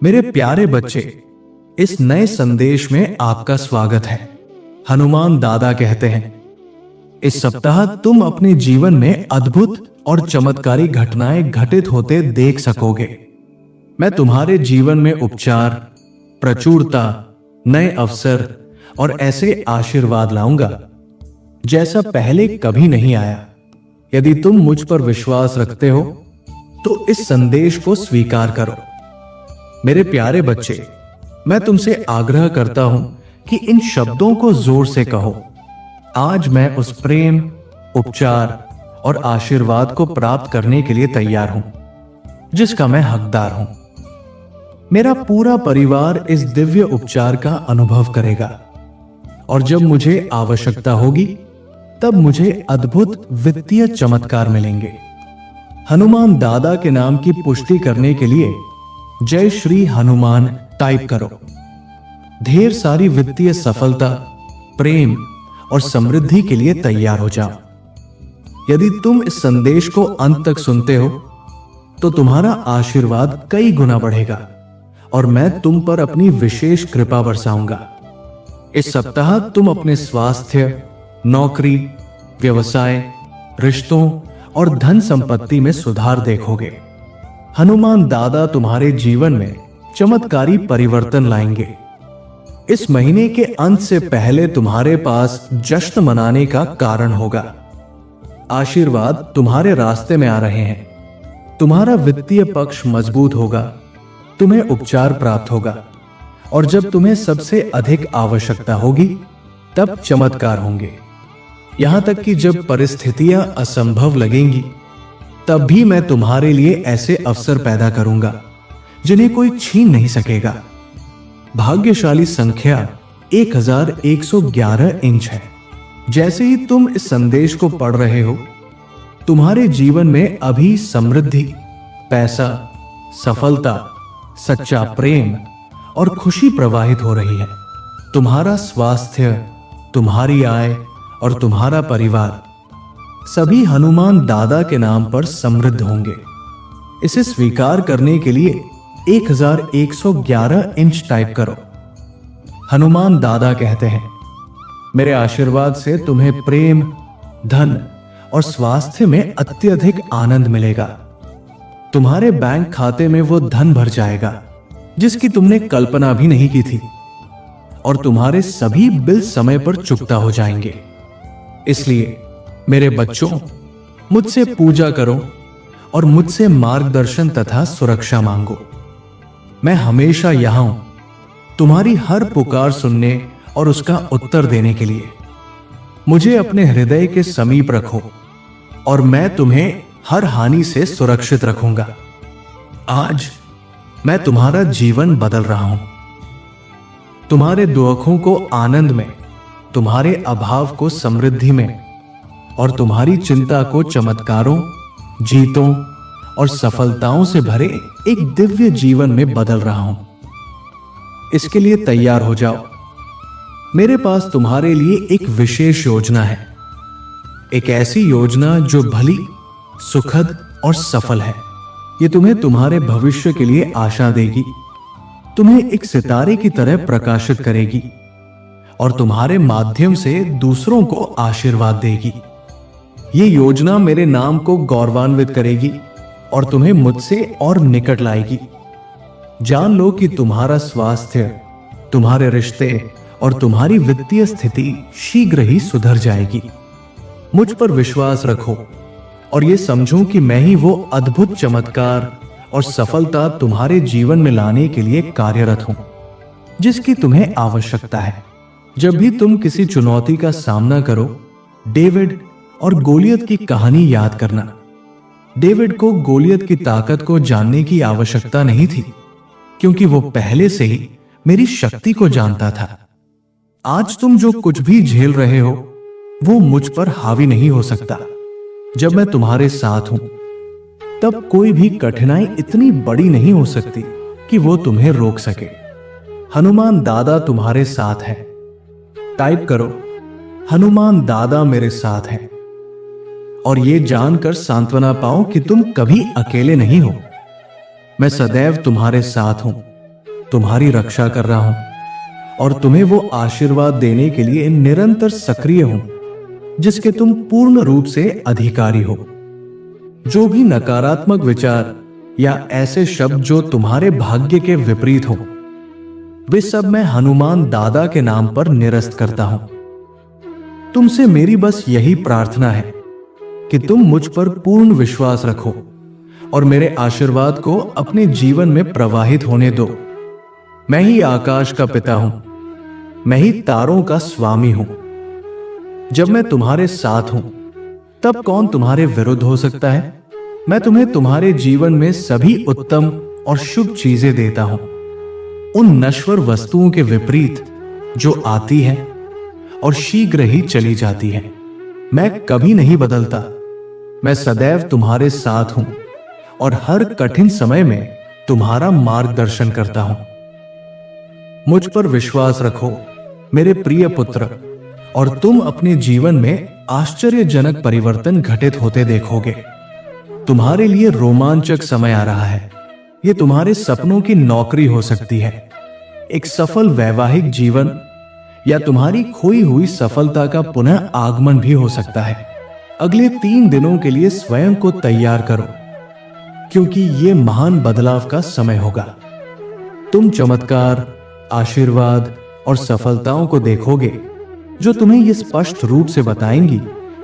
मेरे प्यारे बच्चे, इस नए संदेश में आपका स्वागत है। हनुमान दादा कहते हैं, इस सप्ताह तुम अपने जीवन में अद्भुत और चमत्कारी घटनाएं घटित होते देख सकोगे। मैं तुम्हारे जीवन में उपचार, प्रचुरता, नए अवसर और ऐसे आशीर्वाद लाऊंगा जैसा पहले कभी नहीं आया। यदि तुम मुझ पर विश्वास रखते हो तो इस संदेश को स्वीकार करो। मेरे प्यारे बच्चे, मैं तुमसे आग्रह करता हूं कि इन शब्दों को जोर से कहो। आज मैं उस प्रेम, उपचार और आशीर्वाद को प्राप्त करने के लिए तैयार हूं जिसका मैं हकदार हूं। मेरा पूरा परिवार इस दिव्य उपचार का अनुभव करेगा और जब मुझे आवश्यकता होगी तब मुझे अद्भुत वित्तीय चमत्कार मिलेंगे। हनुमान दादा के नाम की पुष्टि करने के लिए जय श्री हनुमान टाइप करो। ढेर सारी वित्तीय सफलता, प्रेम और समृद्धि के लिए तैयार हो जाओ। यदि तुम इस संदेश को अंत तक सुनते हो तो तुम्हारा आशीर्वाद कई गुना बढ़ेगा और मैं तुम पर अपनी विशेष कृपा बरसाऊंगा। इस सप्ताह तुम अपने स्वास्थ्य, नौकरी, व्यवसाय, रिश्तों और धन संपत्ति में सुधार देखोगे। हनुमान दादा तुम्हारे जीवन में चमत्कारी परिवर्तन लाएंगे। इस महीने के अंत से पहले तुम्हारे पास जश्न मनाने का कारण होगा। आशीर्वाद तुम्हारे रास्ते में आ रहे हैं। तुम्हारा वित्तीय पक्ष मजबूत होगा, तुम्हें उपचार प्राप्त होगा और जब तुम्हें सबसे अधिक आवश्यकता होगी तब चमत्कार होंगे। यहां तक कि जब परिस्थितियां असंभव लगेंगी तब भी मैं तुम्हारे लिए ऐसे अवसर पैदा करूंगा जिन्हें कोई छीन नहीं सकेगा। भाग्यशाली संख्या 1111 इंच है। जैसे ही तुम इस संदेश को पढ़ रहे हो, तुम्हारे जीवन में अभी समृद्धि, पैसा, सफलता, सच्चा प्रेम और खुशी प्रवाहित हो रही है। तुम्हारा स्वास्थ्य, तुम्हारी आय और तुम्हारा परिवार सभी हनुमान दादा के नाम पर समृद्ध होंगे। इसे स्वीकार करने के लिए 1111 इंच टाइप करो। हनुमान दादा कहते हैं, मेरे आशीर्वाद से तुम्हें प्रेम, धन और स्वास्थ्य में अत्यधिक आनंद मिलेगा। तुम्हारे बैंक खाते में वो धन भर जाएगा जिसकी तुमने कल्पना भी नहीं की थी और तुम्हारे सभी बिल समय पर चुकता हो जाएंगे। इसलिए मेरे बच्चों, मुझसे पूजा करो और मुझसे मार्गदर्शन तथा सुरक्षा मांगो। मैं हमेशा यहां हूं, तुम्हारी हर पुकार सुनने और उसका उत्तर देने के लिए। मुझे अपने हृदय के समीप रखो और मैं तुम्हें हर हानि से सुरक्षित रखूंगा। आज मैं तुम्हारा जीवन बदल रहा हूं। तुम्हारे दुखों को आनंद में, तुम्हारे अभाव को समृद्धि में और तुम्हारी चिंता को चमत्कारों, जीतों और सफलताओं से भरे एक दिव्य जीवन में बदल रहा हूं। इसके लिए तैयार हो जाओ। मेरे पास तुम्हारे लिए एक विशेष योजना है। एक ऐसी योजना जो भली, सुखद और सफल है। ये तुम्हें तुम्हारे भविष्य के लिए आशा देगी, तुम्हें एक सितारे की तरह प्रकाशित करेगी और तुम्हारे माध्यम से दूसरों को आशीर्वाद देगी। ये योजना मेरे नाम को गौरवान्वित करेगी और तुम्हें मुझसे और निकट लाएगी। जान लो कि तुम्हारा स्वास्थ्य, तुम्हारे रिश्ते और तुम्हारी वित्तीय स्थिति शीघ्र ही सुधर जाएगी। मुझ पर विश्वास रखो और ये समझो कि मैं ही वो अद्भुत चमत्कार और सफलता तुम्हारे जीवन में लाने के लिए कार्यरत हूं जिसकी तुम्हें आवश्यकता है। जब भी तुम किसी चुनौती का सामना करो, डेविड और गोलियत की कहानी याद करना। डेविड को गोलियत की ताकत को जानने की आवश्यकता नहीं थी क्योंकि वो पहले से ही मेरी शक्ति को जानता था। आज तुम जो कुछ भी झेल रहे हो वो मुझ पर हावी नहीं हो सकता। जब मैं तुम्हारे साथ हूं तब कोई भी कठिनाई इतनी बड़ी नहीं हो सकती कि वो तुम्हें रोक सके। हनुमान दादा तुम्हारे साथ है। टाइप करो, हनुमान दादा मेरे साथ हैं और ये जानकर सांत्वना पाओ कि तुम कभी अकेले नहीं हो। मैं सदैव तुम्हारे साथ हूं तुम्हारी रक्षा कर रहा हूं और तुम्हें वो आशीर्वाद देने के लिए निरंतर सक्रिय हूं जिसके तुम पूर्ण रूप से अधिकारी हो। जो भी नकारात्मक विचार या ऐसे शब्द जो तुम्हारे भाग्य के विपरीत हो, वे सब मैं हनुमान दादा के नाम पर निरस्त करता हूं। तुमसे मेरी बस यही प्रार्थना है कि तुम मुझ पर पूर्ण विश्वास रखो और मेरे आशीर्वाद को अपने जीवन में प्रवाहित होने दो। मैं ही आकाश का पिता हूं, मैं ही तारों का स्वामी हूं। जब मैं तुम्हारे साथ हूं, तब कौन तुम्हारे विरुद्ध हो सकता है? मैं तुम्हें तुम्हारे जीवन में सभी उत्तम और शुभ चीजें देता हूं, उन नश्वर वस्तुओं के विपरीत जो आती हैं और शीघ्र ही चली जाती हैं। मैं कभी नहीं बदलता, मैं सदैव तुम्हारे साथ हूं और हर कठिन समय में तुम्हारा मार्गदर्शन करता हूं। मुझ पर विश्वास रखो मेरे प्रिय पुत्र, और तुम अपने जीवन में आश्चर्यजनक परिवर्तन घटित होते देखोगे। तुम्हारे लिए रोमांचक समय आ रहा है। यह तुम्हारे सपनों की नौकरी हो सकती है, एक सफल वैवाहिक जीवन, या तुम्हारी खोई हुई सफलता का पुनः आगमन भी हो सकता है। अगले 3 दिनों के लिए स्वयं को तैयार करो, क्योंकि यह महान बदलाव का समय होगा। तुम चमत्कार, आशीर्वाद और सफलताओं को देखोगे जो तुम्हें यह स्पष्ट रूप से बताएंगी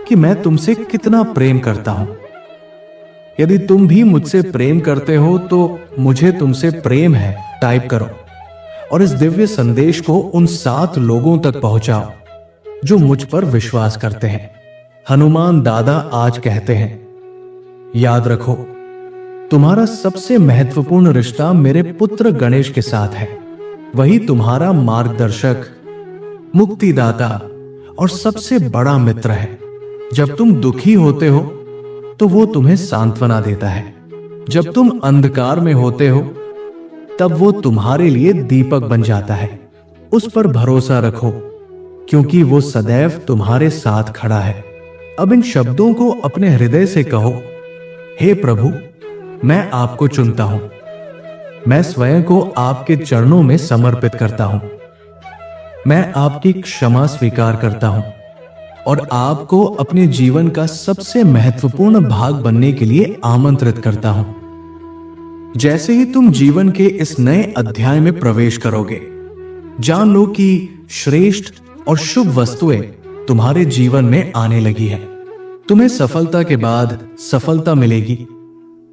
कि मैं तुमसे कितना प्रेम करता हूं। यदि तुम भी मुझसे प्रेम करते हो तो मुझे तुमसे प्रेम है टाइप करो और इस दिव्य संदेश को उन 7 लोगों तक पहुंचाओ जो मुझ पर विश्वास करते हैं। हनुमान दादा आज कहते हैं, याद रखो, तुम्हारा सबसे महत्वपूर्ण रिश्ता मेरे पुत्र गणेश के साथ है। वही तुम्हारा मार्गदर्शक, मुक्तिदाता और सबसे बड़ा मित्र है। जब तुम दुखी होते हो तो वो तुम्हें सांत्वना देता है। जब तुम अंधकार में होते हो तब वो तुम्हारे लिए दीपक बन जाता है। उस पर भरोसा रखो, क्योंकि वो सदैव तुम्हारे साथ खड़ा है। अब इन शब्दों को अपने हृदय से कहो, हे प्रभु, मैं आपको चुनता हूं। मैं स्वयं को आपके चरणों में समर्पित करता हूं। मैं आपकी क्षमा स्वीकार करता हूं और आपको अपने जीवन का सबसे महत्वपूर्ण भाग बनने के लिए आमंत्रित करता हूं। जैसे ही तुम जीवन के इस नए अध्याय में प्रवेश करोगे, जान लो कि श्रेष्ठ और शुभ वस्तुएं तुम्हारे जीवन में आने लगी हैं। तुम्हें सफलता के बाद सफलता मिलेगी,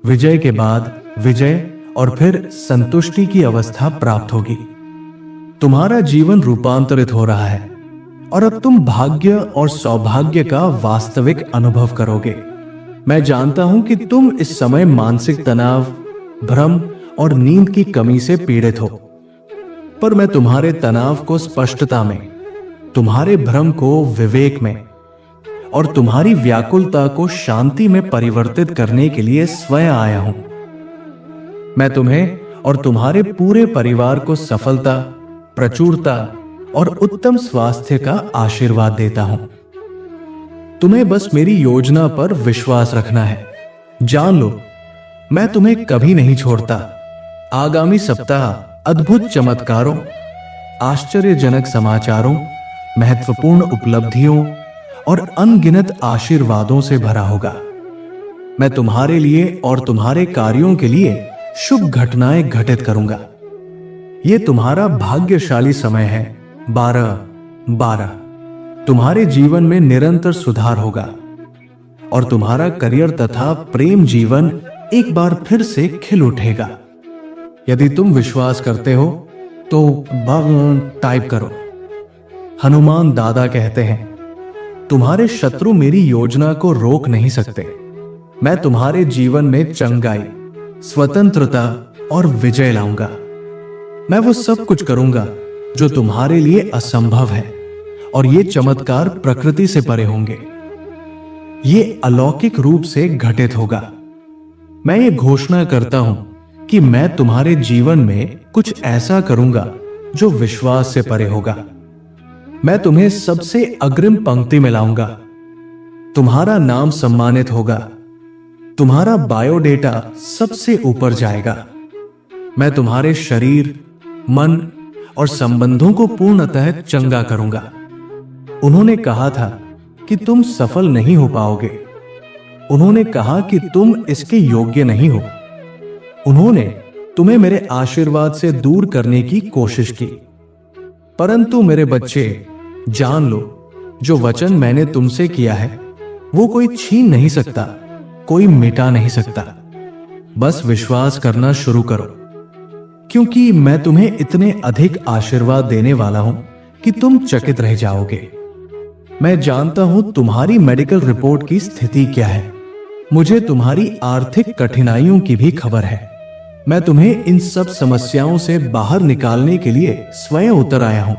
विजय के बाद विजय और फिर संतुष्टि की अवस्था प्राप्त होगी। तुम्हारा जीवन रूपांतरित हो रहा है और अब तुम भाग्य और सौभाग्य का वास्तविक अनुभव करोगे। मैं जानता हूं कि तुम इस समय मानसिक तनाव, भ्रम और नींद की कमी से पीड़ित हो, पर मैं तुम्हारे तनाव को स्पष्टता में, तुम्हारे भ्रम को विवेक में और तुम्हारी व्याकुलता को शांति में परिवर्तित करने के लिए स्वयं आया हूं। मैं तुम्हें और तुम्हारे पूरे परिवार को सफलता, प्रचुरता और उत्तम स्वास्थ्य का आशीर्वाद देता हूं। तुम्हें बस मेरी योजना पर विश्वास रखना है। जान लो, मैं तुम्हें कभी नहीं छोड़ता। आगामी सप्ताह अद्भुत चमत्कारों, आश्चर्यजनक समाचारों, महत्वपूर्ण उपलब्धियों और अनगिनत आशीर्वादों से भरा होगा। मैं तुम्हारे लिए और तुम्हारे कार्यों के लिए शुभ घटनाएं घटित करूंगा। यह तुम्हारा भाग्यशाली समय है। 12-12 तुम्हारे जीवन में निरंतर सुधार होगा और तुम्हारा करियर तथा प्रेम जीवन एक बार फिर से खिल उठेगा। यदि तुम विश्वास करते हो तो भगवान टाइप करो। हनुमान दादा कहते हैं, तुम्हारे शत्रु मेरी योजना को रोक नहीं सकते। मैं तुम्हारे जीवन में चंगाई, स्वतंत्रता और विजय लाऊंगा। मैं वो सब कुछ करूंगा जो तुम्हारे लिए असंभव है और ये चमत्कार प्रकृति से परे होंगे। ये अलौकिक रूप से घटित होगा। मैं ये घोषणा करता हूं कि मैं तुम्हारे जीवन में कुछ ऐसा करूंगा जो विश्वास से परे होगा। मैं तुम्हें सबसे अग्रिम पंक्ति में लाऊंगा। तुम्हारा नाम सम्मानित होगा। तुम्हारा बायोडेटा सबसे ऊपर जाएगा। मैं तुम्हारे शरीर, मन और संबंधों को पूर्णतः चंगा करूंगा। उन्होंने कहा था कि तुम सफल नहीं हो पाओगे। उन्होंने कहा कि तुम इसके योग्य नहीं हो। उन्होंने तुम्हें मेरे आशीर्वाद से दूर करने की कोशिश की। परंतु मेरे बच्चे, जान लो, जो वचन मैंने तुमसे किया है वो कोई छीन नहीं सकता, कोई मिटा नहीं सकता। बस विश्वास करना शुरू करो, क्योंकि मैं तुम्हें इतने अधिक आशीर्वाद देने वाला हूं कि तुम चकित रह जाओगे। मैं जानता हूं तुम्हारी मेडिकल रिपोर्ट की स्थिति क्या है। मुझे तुम्हारी आर्थिक कठिनाइयों की भी खबर है। मैं तुम्हें इन सब समस्याओं से बाहर निकालने के लिए स्वयं उतर आया हूं।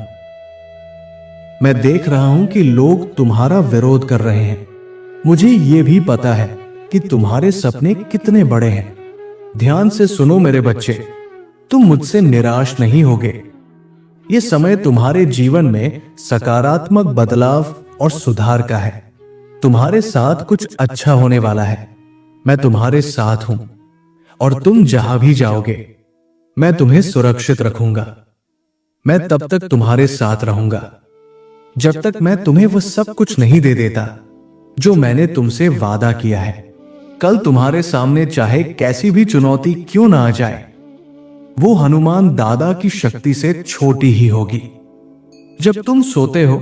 मैं देख रहा हूं कि लोग तुम्हारा विरोध कर रहे हैं। मुझे यह भी पता है कि तुम्हारे सपने कितने बड़े हैं। ध्यान से सुनो मेरे बच्चे, तुम मुझसे निराश नहीं होगे। यह समय तुम्हारे जीवन में सकारात्मक बदलाव और सुधार का है। तुम्हारे साथ कुछ अच्छा होने वाला है। मैं तुम्हारे साथ हूं और तुम जहां भी जाओगे मैं तुम्हें सुरक्षित रखूंगा। मैं तब तक तुम्हारे साथ रहूंगा जब तक मैं तुम्हें वह सब कुछ नहीं दे देता जो मैंने तुमसे वादा किया है। कल तुम्हारे सामने चाहे कैसी भी चुनौती क्यों ना आ जाए, वो हनुमान दादा की शक्ति से छोटी ही होगी। जब तुम सोते हो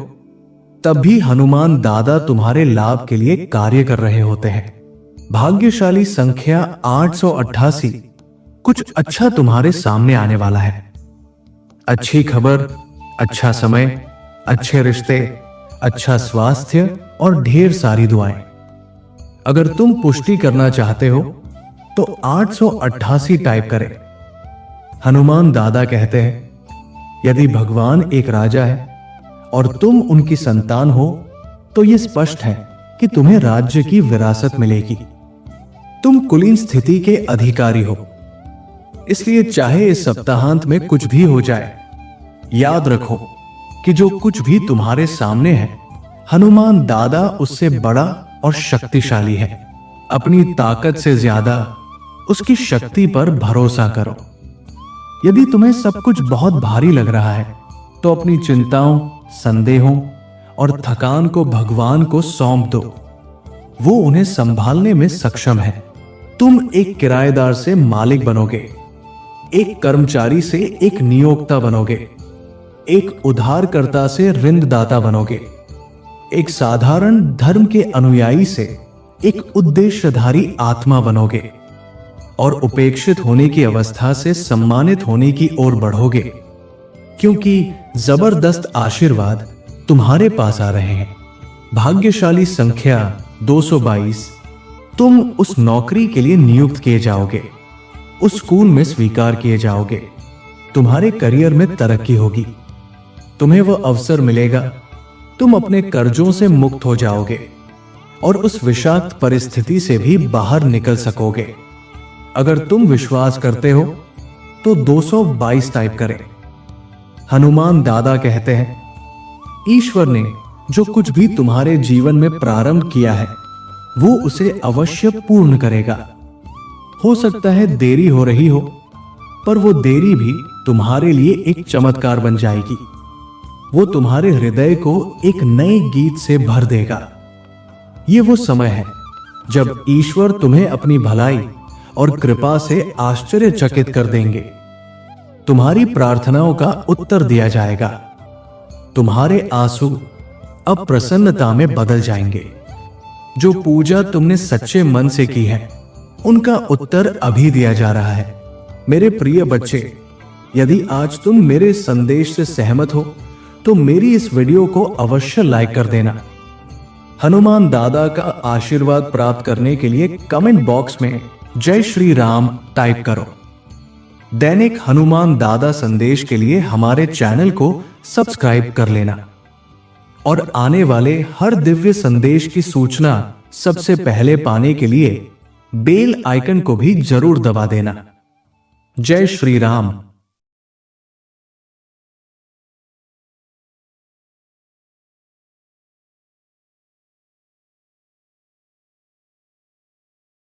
तब भी हनुमान दादा तुम्हारे लाभ के लिए कार्य कर रहे होते हैं। भाग्यशाली संख्या 888, कुछ अच्छा तुम्हारे सामने आने वाला है। अच्छी खबर, अच्छा समय, अच्छे रिश्ते, अच्छा स्वास्थ्य और ढेर सारी दुआएं। अगर तुम पुष्टि करना चाहते हो तो 888 टाइप करें। हनुमान दादा कहते हैं, यदि भगवान एक राजा है और तुम उनकी संतान हो तो यह स्पष्ट है कि तुम्हें राज्य की विरासत मिलेगी। तुम कुलीन स्थिति के अधिकारी हो, इसलिए चाहे इस सप्ताहांत में कुछ भी हो जाए, याद रखो कि जो कुछ भी तुम्हारे सामने है हनुमान दादा उससे बड़ा और शक्तिशाली है। अपनी ताकत से ज्यादा उसकी शक्ति पर भरोसा करो। यदि तुम्हें सब कुछ बहुत भारी लग रहा है तो अपनी चिंताओं, संदेहों और थकान को भगवान को सौंप दो। वो उन्हें संभालने में सक्षम है। तुम एक किराएदार से मालिक बनोगे, एक कर्मचारी से एक नियोक्ता बनोगे, एक उधारकर्ता से ऋणदाता बनोगे, एक साधारण धर्म के अनुयायी से एक उद्देश्यधारी आत्मा बनोगे और उपेक्षित होने की अवस्था से सम्मानित होने की ओर बढ़ोगे, क्योंकि जबरदस्त आशीर्वाद तुम्हारे पास आ रहे हैं। भाग्यशाली संख्या 222, तुम उस नौकरी के लिए नियुक्त किए जाओगे, उस स्कूल में स्वीकार किए जाओगे, तुम्हारे करियर में तरक्की होगी, तुम्हें वह अवसर मिलेगा, तुम अपने कर्जों से मुक्त हो जाओगे और उस विषाक्त परिस्थिति से भी बाहर निकल सकोगे। अगर तुम विश्वास करते हो तो 222 टाइप करें। हनुमान दादा कहते हैं, ईश्वर ने जो कुछ भी तुम्हारे जीवन में प्रारंभ किया है वो उसे अवश्य पूर्ण करेगा। हो सकता है देरी हो रही हो, पर वो देरी भी तुम्हारे लिए एक चमत्कार बन जाएगी। वो तुम्हारे हृदय को एक नए गीत से भर देगा। ये वो समय है जब ईश्वर तुम्हें अपनी भलाई और कृपा से आश्चर्यचकित कर देंगे। तुम्हारी प्रार्थनाओं का उत्तर दिया जाएगा। तुम्हारे आंसू अब प्रसन्नता में बदल जाएंगे। जो पूजा तुमने सच्चे मन से की है उनका उत्तर अभी दिया जा रहा है। मेरे प्रिय बच्चे, यदि आज तुम मेरे संदेश से सहमत हो तो मेरी इस वीडियो को अवश्य लाइक कर देना। हनुमान दादा का आशीर्वाद प्राप्त करने के लिए कमेंट बॉक्स में जय श्री राम टाइप करो। दैनिक हनुमान दादा संदेश के लिए हमारे चैनल को सब्सक्राइब कर लेना और आने वाले हर दिव्य संदेश की सूचना सबसे पहले पाने के लिए बेल आइकन को भी जरूर दबा देना। जय श्री राम।